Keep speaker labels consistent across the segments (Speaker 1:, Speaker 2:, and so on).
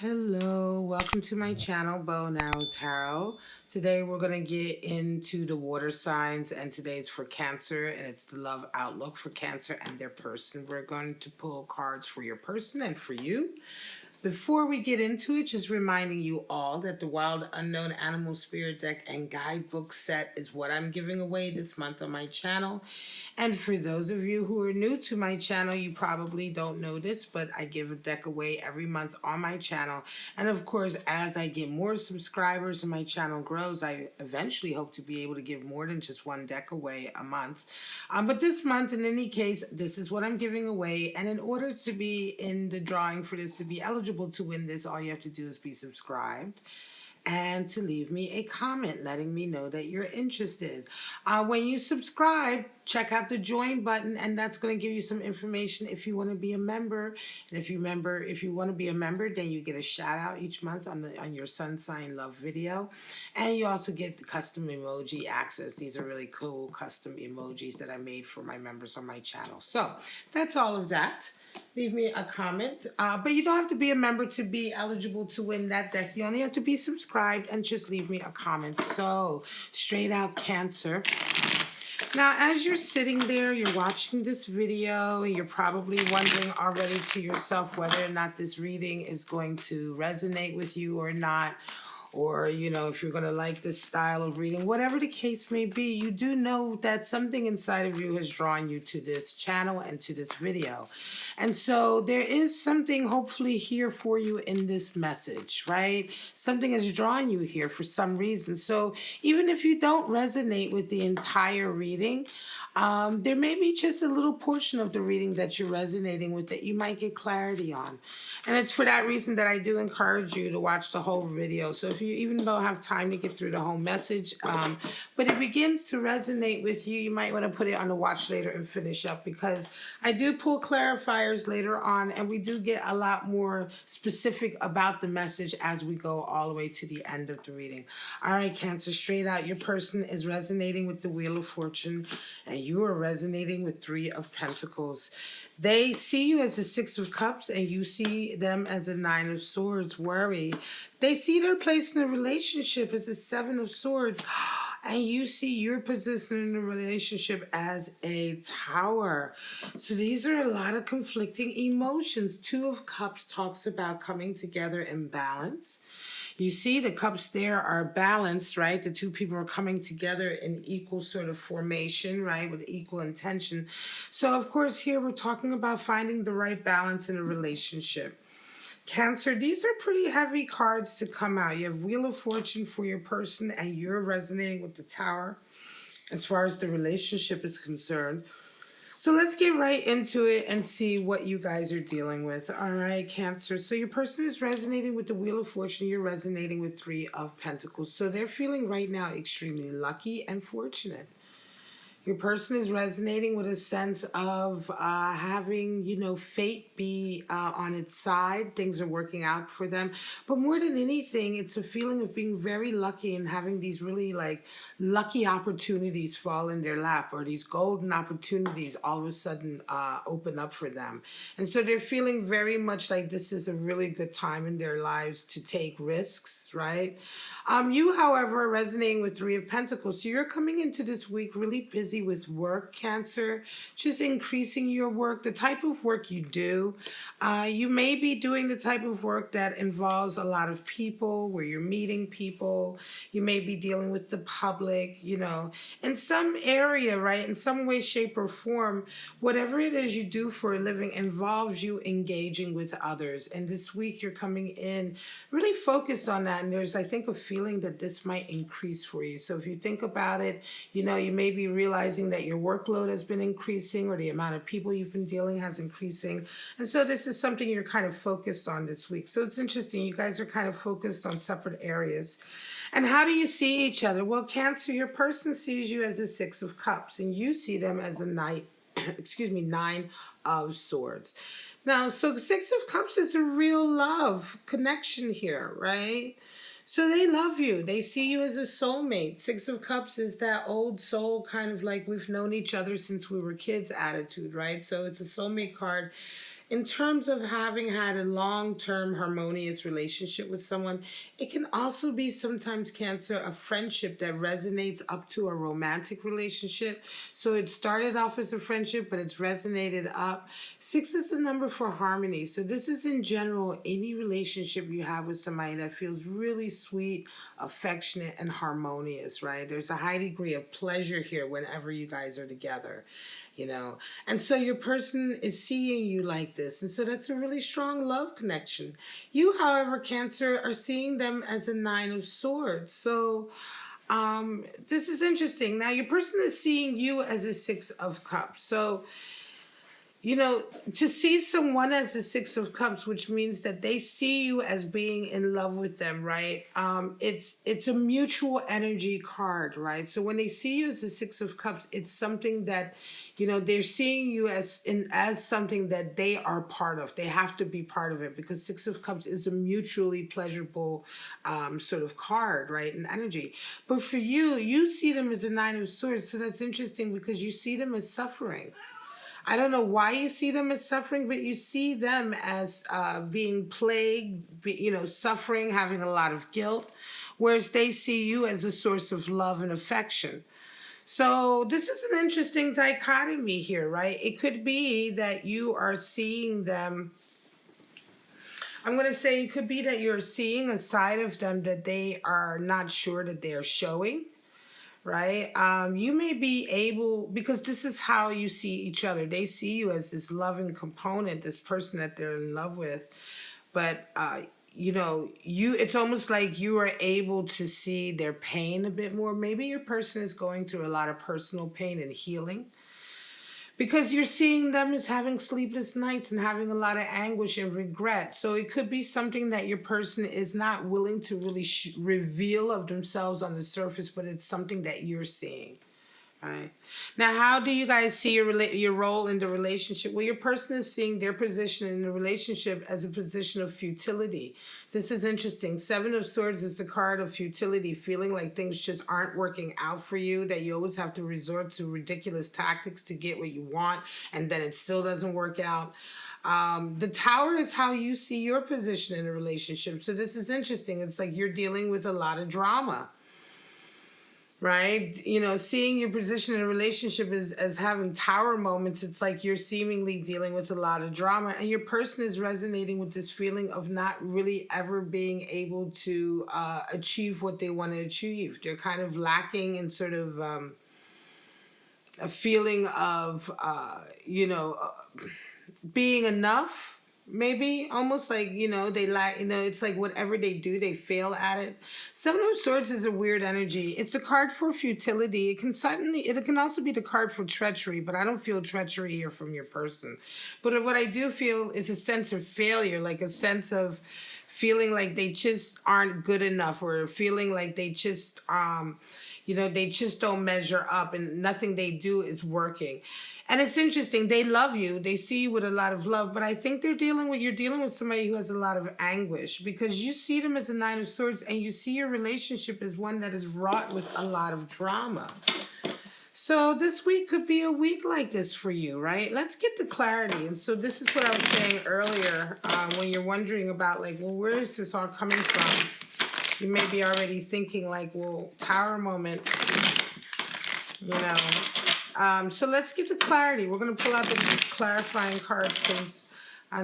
Speaker 1: Hello, welcome to my channel, Bow Now Tarot. Today we're going to get into the water signs, and today is for Cancer, and it's the love outlook for Cancer and their person. We're going to pull cards for your person and for you. Before we get into it, just reminding you all that the Wild Unknown Animal Spirit Deck and Guidebook set is what I'm giving away this month on my channel. And for those of you who are new to my channel, you probably don't know this, but I give a deck away every month on my channel. And of course, as I get more subscribers and my channel grows, I eventually hope to be able to give more than just one deck away a month. But this month, in any case, this is what I'm giving away. And in order to be in the drawing for this, to be eligible to win this, all you have to do is be subscribed and to leave me a comment letting me know that you're interested. When you subscribe, check out the join button, and that's going to give you some information if you want to be a member. And if you want to be a member, then you get a shout out each month on your sun sign love video, and you also get the custom emoji access. These are really cool custom emojis that I made for my members on my channel. So that's all of that. Leave me a comment, but you don't have to be a member to be eligible to win that deck. You only have to be subscribed and just leave me a comment. So, straight out Cancer. Now, as you're sitting there, you're watching this video, and you're probably wondering already to yourself whether or not this reading is going to resonate with you or not. Or, if you're going to like this style of reading, whatever the case may be, you do know that something inside of you has drawn you to this channel and to this video. And so there is something hopefully here for you in this message, right? Something has drawn you here for some reason. So even if you don't resonate with the entire reading, there may be just a little portion of the reading that you're resonating with that you might get clarity on. And it's for that reason that I do encourage you to watch the whole video. So if you even don't have time to get through the whole message, but it begins to resonate with you, you might want to put it on the watch later and finish up, because I do pull clarifiers later on, and we do get a lot more specific about the message as we go all the way to the end of the reading. All right, Cancer, straight out, your person is resonating with the Wheel of Fortune, and you are resonating with Three of Pentacles. They see you as a Six of Cups, and you see them as a Nine of Swords. Worry. They see their place in a relationship as a Seven of Swords, and you see your position in the relationship as a Tower. So these are a lot of conflicting emotions. Two of Cups talks about coming together in balance. You see the cups there are balanced, right? The two people are coming together in equal sort of formation, right? With equal intention. So, of course, here we're talking about finding the right balance in a relationship. Cancer, these are pretty heavy cards to come out. You have Wheel of Fortune for your person, and you're resonating with the Tower as far as the relationship is concerned. So let's get right into it and see what you guys are dealing with. All right, Cancer. So your person is resonating with the Wheel of Fortune. You're resonating with Three of Pentacles. So they're feeling right now extremely lucky and fortunate. Your person is resonating with a sense of having, fate be on its side. Things are working out for them. But more than anything, it's a feeling of being very lucky and having these really lucky opportunities fall in their lap, or these golden opportunities all of a sudden open up for them. And so they're feeling very much like this is a really good time in their lives to take risks, right? You, however, are resonating with Three of Pentacles. So you're coming into this week really busy with work, Cancer, just increasing your work, the type of work you do. You may be doing the type of work that involves a lot of people, where you're meeting people. You may be dealing with the public, in some area, right? In some way, shape, or form, whatever it is you do for a living involves you engaging with others. And this week you're coming in really focused on that. And there's, I think, a feeling that this might increase for you. So if you think about it, you may be realizing that your workload has been increasing, or the amount of people you've been dealing has increasing. And so this is something you're kind of focused on this week. So it's interesting. You guys are kind of focused on separate areas. And how do you see each other? Well, Cancer, your person sees you as a Six of Cups, and you see them as a Nine of Swords. Now, so Six of Cups is a real love connection here, right? So they love you. They see you as a soulmate. Six of Cups is that old soul, kind of like we've known each other since we were kids attitude, right? So it's a soulmate card. in terms of having had a long-term harmonious relationship with someone. It can also be sometimes, Cancer, a friendship that resonates up to a romantic relationship. So it started off as a friendship, but it's resonated up. Six is the number for harmony. So this is in general any relationship you have with somebody that feels really sweet, affectionate, and harmonious, right? There's a high degree of pleasure here whenever you guys are together, you know. And so your person is seeing you like this. And so that's a really strong love connection. You, however, Cancer, are seeing them as a Nine of Swords. So this is interesting. Now, your person is seeing you as a Six of Cups. So, you know, to see someone as the Six of Cups, which means that they see you as being in love with them, right? It's a mutual energy card, right? So when they see you as the Six of Cups, it's something that, you know, they're seeing you as something that they are part of. They have to be part of it, because Six of Cups is a mutually pleasurable sort of card, right? And energy. But for you, you see them as a Nine of Swords. So that's interesting, because you see them as suffering. I don't know why you see them as suffering, but you see them as being plagued, you know, suffering, having a lot of guilt, whereas they see you as a source of love and affection. So this is an interesting dichotomy here, right? It could be that you are seeing them. I'm going to say it could be that you're seeing a side of them that they are not sure that they're showing, right? You may be able, because this is how you see each other. They see you as this loving component, this person that they're in love with. But, you know, it's almost like you are able to see their pain a bit more. Maybe your person is going through a lot of personal pain and healing, because you're seeing them as having sleepless nights and having a lot of anguish and regret. So it could be something that your person is not willing to really reveal of themselves on the surface, but it's something that you're seeing. Right. Now, how do you guys see your role in the relationship? Well, your person is seeing their position in the relationship as a position of futility. This is interesting. Seven of Swords is the card of futility, feeling like things just aren't working out for you, that you always have to resort to ridiculous tactics to get what you want, and then it still doesn't work out. The Tower is how you see your position in a relationship. So this is interesting. It's like you're dealing with a lot of drama. Right? You know, seeing your position in a relationship as having tower moments, it's like you're seemingly dealing with a lot of drama, and your person is resonating with this feeling of not really ever being able to achieve what they want to achieve. They're kind of lacking in sort of a feeling of, you know, being enough. Maybe almost like, you know, they lack, you know, it's like whatever they do, they fail at it. Seven of Swords is a weird energy. It's a card for futility. It can also be the card for treachery, but I don't feel treachery here from your person. But what I do feel is a sense of failure, like a sense of feeling like they just aren't good enough, or feeling like they just, you know, they just don't measure up and nothing they do is working. And it's interesting. They love you. They see you with a lot of love, but I think you're dealing with somebody who has a lot of anguish, because you see them as a Nine of Swords, and you see your relationship as one that is wrought with a lot of drama. So this week could be a week like this for you, right? Let's get the clarity. And so this is what I was saying earlier, when you're wondering about, like, well, where is this all coming from? You may be already thinking like, well, Tower moment, you know. So let's get the clarity. We're going to pull out the clarifying cards, because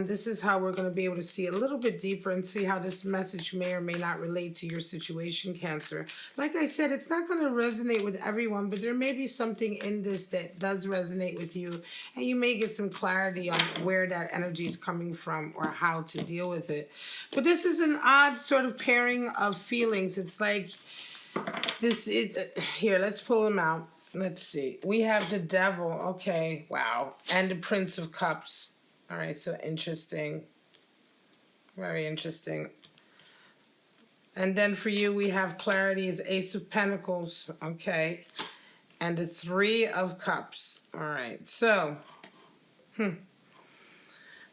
Speaker 1: this is how we're going to be able to see a little bit deeper and see how this message may or may not relate to your situation, Cancer. Like I said, it's not going to resonate with everyone, but there may be something in this that does resonate with you, and you may get some clarity on where that energy is coming from or how to deal with it. But this is an odd sort of pairing of feelings. It's like this is, here, let's pull them out. Let's see. We have the Devil. Okay, wow. And the Prince of Cups. All right, so interesting. Very interesting. And then for you, we have clarity is Ace of Pentacles. Okay. And the Three of Cups. All right, so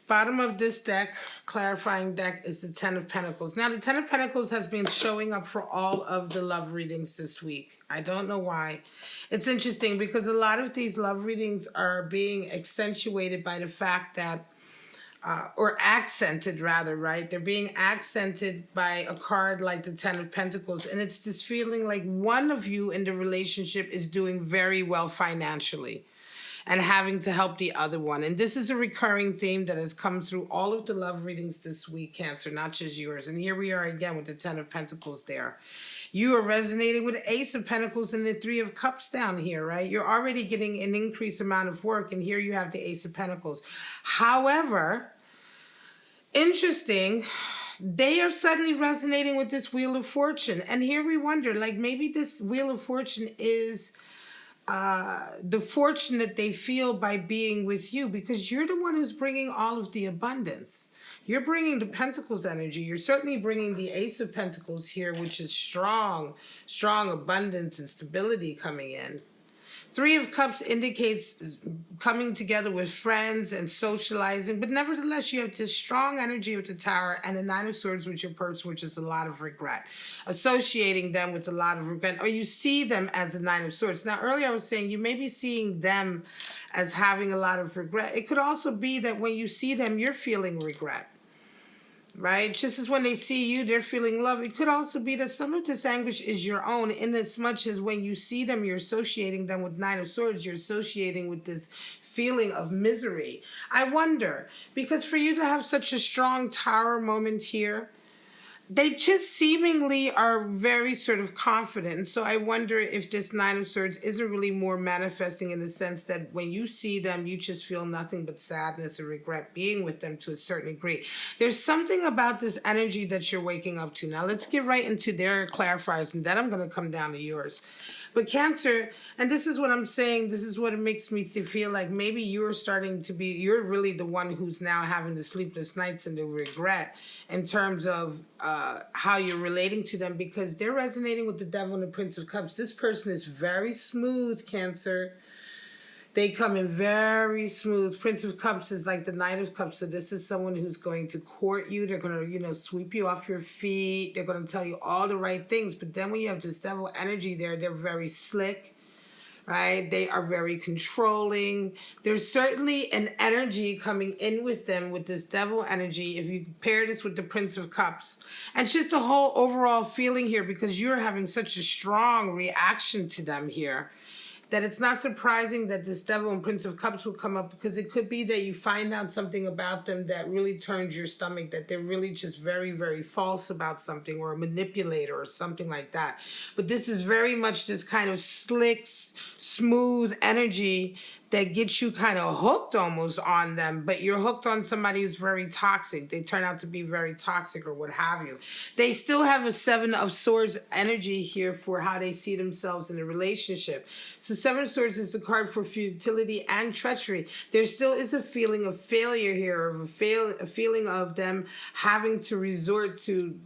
Speaker 1: bottom of this deck, clarifying deck, is the Ten of Pentacles. Now, the Ten of Pentacles has been showing up for all of the love readings this week. I don't know why. It's interesting because a lot of these love readings are being accentuated by the fact that or accented rather, right? They're being accented by a card like the Ten of Pentacles. And it's this feeling like one of you in the relationship is doing very well financially and having to help the other one. And this is a recurring theme that has come through all of the love readings this week, Cancer, not just yours. And here we are again with the Ten of Pentacles there. You are resonating with the Ace of Pentacles and the Three of Cups down here, right? You're already getting an increased amount of work, and here you have the Ace of Pentacles. However, interesting, they are suddenly resonating with this Wheel of Fortune. And here we wonder, like maybe this Wheel of Fortune is the fortune that they feel by being with you, because you're the one who's bringing all of the abundance. You're bringing the Pentacles energy. You're certainly bringing the Ace of Pentacles here, which is strong, strong abundance and stability coming in. Three of Cups indicates coming together with friends and socializing, but nevertheless, you have this strong energy with the Tower and the Nine of Swords with your person, which is a lot of regret. Associating them with a lot of regret, or you see them as the Nine of Swords. Now, earlier I was saying you may be seeing them as having a lot of regret. It could also be that when you see them, you're feeling regret. Right? Just as when they see you, they're feeling love. It could also be that some of this anguish is your own, in as much as when you see them, you're associating them with Nine of Swords, you're associating with this feeling of misery. I wonder, because for you to have such a strong Tower moment here, they just seemingly are very sort of confident. And so I wonder if this Nine of Swords isn't really more manifesting in the sense that when you see them, you just feel nothing but sadness and regret being with them to a certain degree. There's something about this energy that you're waking up to. Now let's get right into their clarifiers, and then I'm going to come down to yours. But Cancer, and this is what I'm saying, this is what it makes me feel like maybe you're starting to be, you're really the one who's now having the sleepless nights and the regret in terms of how you're relating to them, because they're resonating with the Devil and the Prince of Cups. This person is very smooth, Cancer. They come in very smooth. Prince of Cups is like the Knight of Cups. So this is someone who's going to court you. They're going to, sweep you off your feet. They're going to tell you all the right things. But then when you have this Devil energy there, they're very slick, right? They are very controlling. There's certainly an energy coming in with them with this Devil energy. If you pair this with the Prince of Cups, and just a whole overall feeling here, because you're having such a strong reaction to them here, that it's not surprising that this Devil and Prince of Cups will come up, because it could be that you find out something about them that really turns your stomach, that they're really just very, very false about something, or a manipulator or something like that. But this is very much this kind of slick, smooth energy that gets you kind of hooked almost on them, but you're hooked on somebody who's very toxic. They turn out to be very toxic or what have you. They still have a Seven of Swords energy here for how they see themselves in a relationship. So Seven of Swords is a card for futility and treachery. There still is a feeling of failure here, of a feeling of them having to resort to,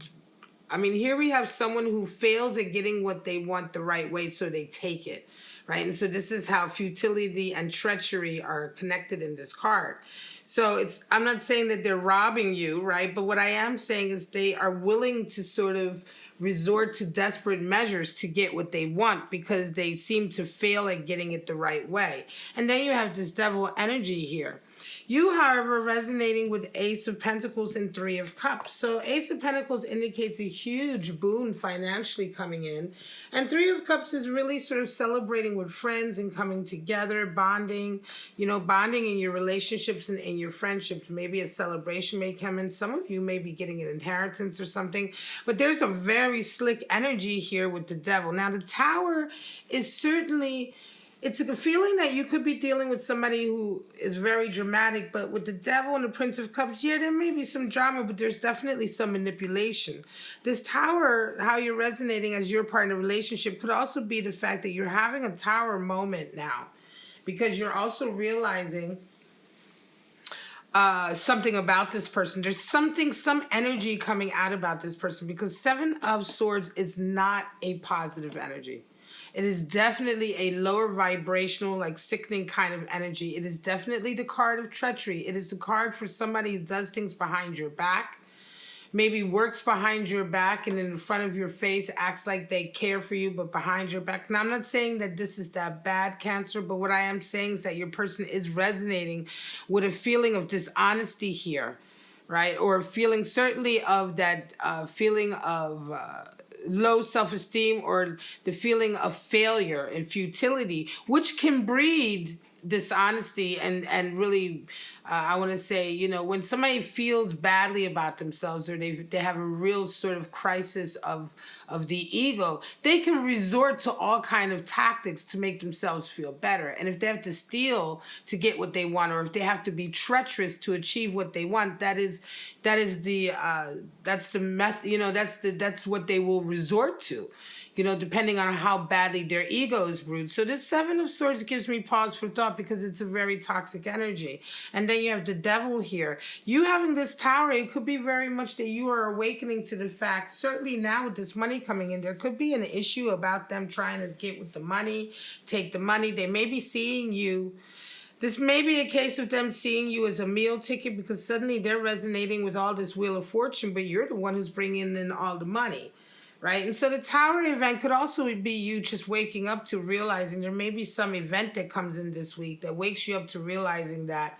Speaker 1: I mean, here we have someone who fails at getting what they want the right way, so they take it. Right? And so this is how futility and treachery are connected in this card. So I'm not saying that they're robbing you, right? But what I am saying is they are willing to sort of resort to desperate measures to get what they want, because they seem to fail at getting it the right way. And then you have this Devil energy here. You, however, resonating with Ace of Pentacles and Three of Cups. So Ace of Pentacles indicates a huge boon financially coming in. And Three of Cups is really sort of celebrating with friends and coming together, bonding, bonding in your relationships and in your friendships. Maybe a celebration may come in. Some of you may be getting an inheritance or something. But there's a very slick energy here with the Devil. Now, the Tower is certainly... it's a feeling that you could be dealing with somebody who is very dramatic, but with the Devil and the Prince of Cups, yeah, there may be some drama, but there's definitely some manipulation. This Tower, how you're resonating as your part in a relationship, could also be the fact that you're having a Tower moment now, because you're also realizing something about this person. There's some energy coming out about this person, because Seven of Swords is not a positive energy. It is definitely a lower vibrational, like sickening kind of energy. It is definitely the card of treachery. It is the card for somebody who does things behind your back. maybe works behind your back and in front of your face acts like they care for you, but behind your back. Now, I'm not saying that this is that bad, Cancer, but what I am saying is that your person is resonating with a feeling of dishonesty here, right? Or a feeling certainly of that feeling of low self-esteem, or the feeling of failure and futility, which can breed dishonesty and really I want to say, you know, when somebody feels badly about themselves, or they have a real sort of crisis of the ego, they can resort to all kind of tactics to make themselves feel better. And if they have to steal to get what they want, or if they have to be treacherous to achieve what they want, that's the method, you know, that's what they will resort to, you know, depending on how badly their ego is bruised. So this Seven of Swords gives me pause for thought, because it's a very toxic energy. And then you have the Devil here. You having this Tower, it could be very much that you are awakening to the fact, certainly now with this money coming in, there could be an issue about them trying to get with the money, take the money. They may be seeing you. This may be a case of them seeing you as a meal ticket, because suddenly they're resonating with all this Wheel of Fortune, but you're the one who's bringing in all the money. Right? And so the Tower event could also be you just waking up to realizing there may be some event that comes in this week that wakes you up to realizing that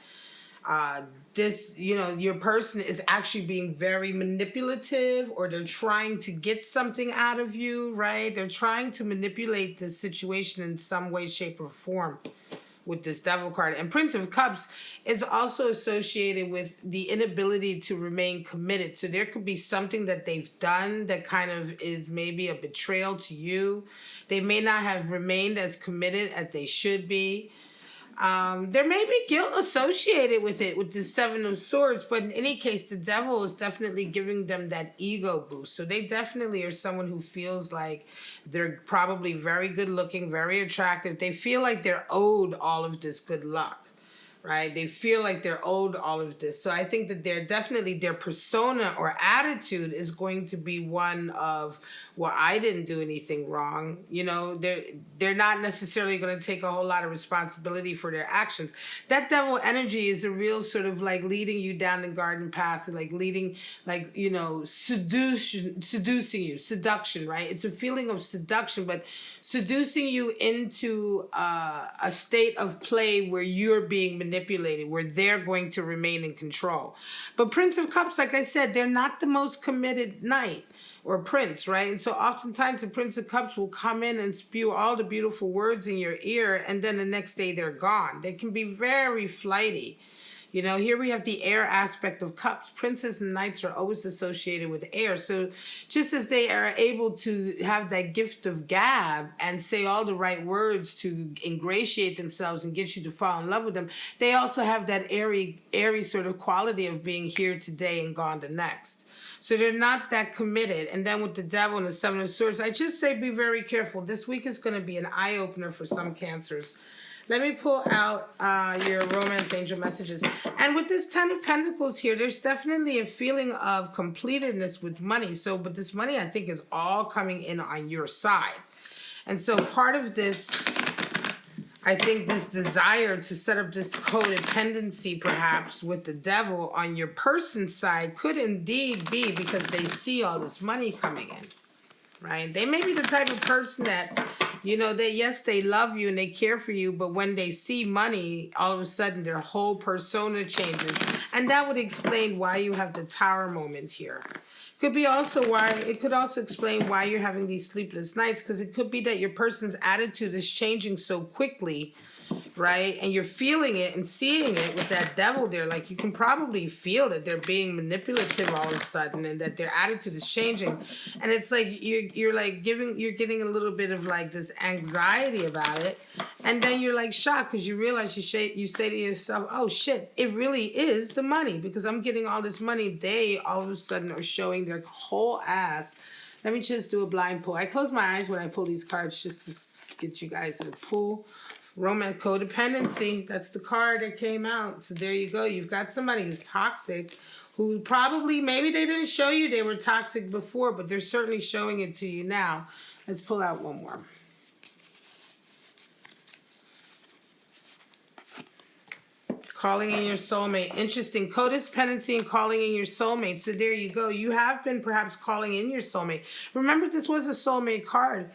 Speaker 1: this, you know, your person is actually being very manipulative, or they're trying to get something out of you, right? They're trying to manipulate the situation in some way, shape, or form with this Devil card. And Prince of Cups is also associated with the inability to remain committed. So there could be something that they've done that kind of is maybe a betrayal to you. They may not have remained as committed as they should be. There may be guilt associated with it, with the Seven of Swords, but in any case, the Devil is definitely giving them that ego boost. So they definitely are someone who feels like they're probably very good looking, very attractive. They feel like they're owed all of this good luck. Right? They feel like they're owed all of this. So I think that they're definitely, their persona or attitude is going to be one of, well, I didn't do anything wrong. You know, they're not necessarily going to take a whole lot of responsibility for their actions. That Devil energy is a real sort of like leading you down the garden path, like leading, like, you know, seducing you, seduction, right? It's a feeling of seduction, but seducing you into a state of play where you're being manipulated, where they're going to remain in control. But Prince of Cups, like I said, they're not the most committed knight or prince, right? And so oftentimes the Prince of Cups will come in and spew all the beautiful words in your ear, and then the next day they're gone. They can be very flighty. You know, here we have the air aspect of cups. Princes and knights are always associated with air. So just as they are able to have that gift of gab and say all the right words to ingratiate themselves and get you to fall in love with them, they also have that airy sort of quality of being here today and gone the next. So they're not that committed. And then with the Devil and the Seven of Swords, I just say be very careful. This week is going to be an eye-opener for some Cancers. Let me pull out your romance angel messages. And with this Ten of Pentacles here, there's definitely a feeling of completedness with money. So, but this money, I think, is all coming in on your side. And so part of this, I think this desire to set up this codependency, perhaps, with the Devil on your person's side could indeed be because they see all this money coming in, right? They may be the type of person that, you know, yes, they love you and they care for you, but when they see money, all of a sudden their whole persona changes. And that would explain why you have the Tower moment here. It could also explain why you're having these sleepless nights, because it could be that your person's attitude is changing so quickly, right? And you're feeling it and seeing it with that Devil there. Like, you can probably feel that they're being manipulative all of a sudden, and that their attitude is changing. And it's like you're getting a little bit of like this anxiety about it. And then you're like shocked because you realize you say to yourself, oh shit, it really is the money, because I'm getting all this money. They all of a sudden are showing their whole ass. Let me just do a blind pull. I close my eyes when I pull these cards just to get you guys to pull. Romance codependency, that's the card that came out. So there you go. You've got somebody who's toxic, who probably, maybe they didn't show you they were toxic before, but they're certainly showing it to you now. Let's pull out one more. Calling in your soulmate. Interesting. Codependency and calling in your soulmate. So there you go. You have been perhaps calling in your soulmate. Remember, this was a soulmate card.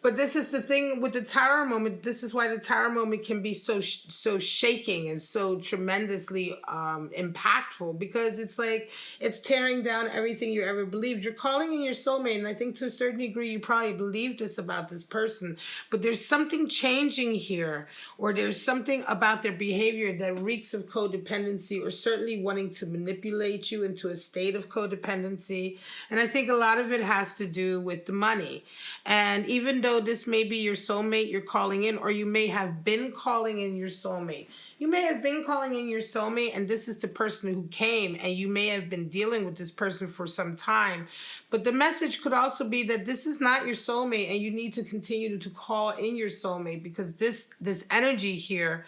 Speaker 1: But this is the thing with the Tower moment. This is why the Tower moment can be so shaking and so tremendously impactful, because it's like it's tearing down everything you ever believed. You're calling in your soulmate, and I think to a certain degree you probably believe this about this person, but there's something changing here, or there's something about their behavior that reeks of codependency, or certainly wanting to manipulate you into a state of codependency. And I think a lot of it has to do with the money. And even though this may be your soulmate you're calling in, or you may have been calling in your soulmate. You may have been calling in your soulmate, and this is the person who came, and you may have been dealing with this person for some time. But the message could also be that this is not your soulmate, and you need to continue to call in your soulmate, because this energy here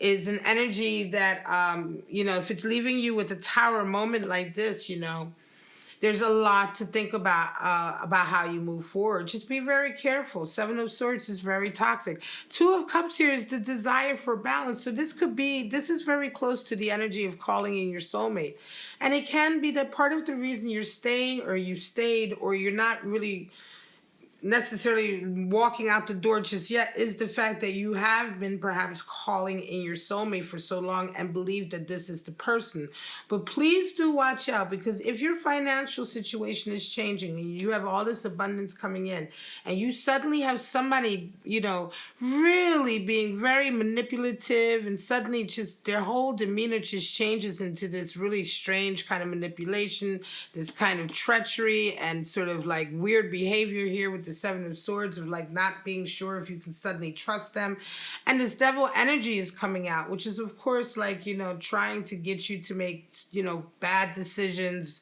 Speaker 1: is an energy that, if it's leaving you with a Tower moment like this, there's a lot to think about how you move forward. Just be very careful. Seven of Swords is very toxic. Two of Cups here is the desire for balance. So this is very close to the energy of calling in your soulmate. And it can be that part of the reason you're staying, or you stayed, or you're not really necessarily walking out the door just yet, is the fact that you have been perhaps calling in your soulmate for so long and believe that this is the person. But please do watch out, because if your financial situation is changing and you have all this abundance coming in, and you suddenly have somebody, really being very manipulative, and suddenly just their whole demeanor just changes into this really strange kind of manipulation, this kind of treachery and sort of like weird behavior here with the Seven of Swords, of like not being sure if you can suddenly trust them. And this devil energy is coming out, which is of course like, trying to get you to make, bad decisions,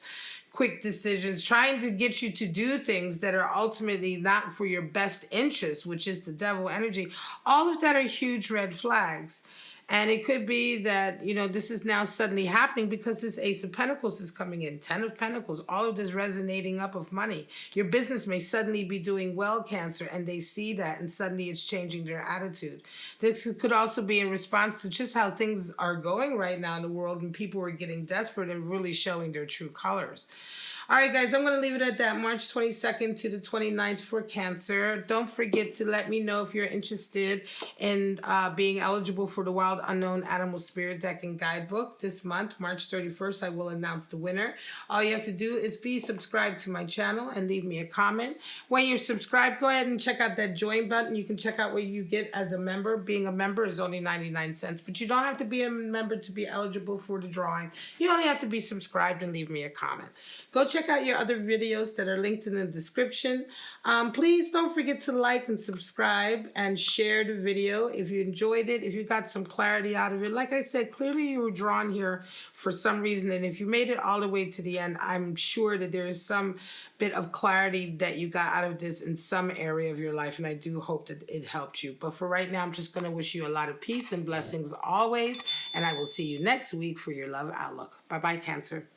Speaker 1: quick decisions, trying to get you to do things that are ultimately not for your best interest, which is the devil energy. All of that are huge red flags. And it could be that, this is now suddenly happening because this Ace of Pentacles is coming in, 10 of Pentacles, all of this resonating up of money. Your business may suddenly be doing well, Cancer, and they see that, and suddenly it's changing their attitude. This could also be in response to just how things are going right now in the world, and people are getting desperate and really showing their true colors. All right, guys, I'm going to leave it at that. March 22nd to the 29th for Cancer. Don't forget to let me know if you're interested in being eligible for the Wild Unknown Animal Spirit Deck and Guidebook. This month, March 31st, I will announce the winner. All you have to do is be subscribed to my channel and leave me a comment. When you're subscribed, go ahead and check out that join button. You can check out what you get as a member. Being a member is only 99 cents, but you don't have to be a member to be eligible for the drawing. You only have to be subscribed and leave me a comment. Go check out your other videos that are linked in the description. Please don't forget to like and subscribe and share the video if you enjoyed it, if you got some clarity out of it. Like I said, clearly you were drawn here for some reason, and if you made it all the way to the end, I'm sure that there is some bit of clarity that you got out of this in some area of your life, and I do hope that it helped you. But for right now, I'm just going to wish you a lot of peace and blessings always, and I will see you next week for your love outlook. Bye-bye, Cancer.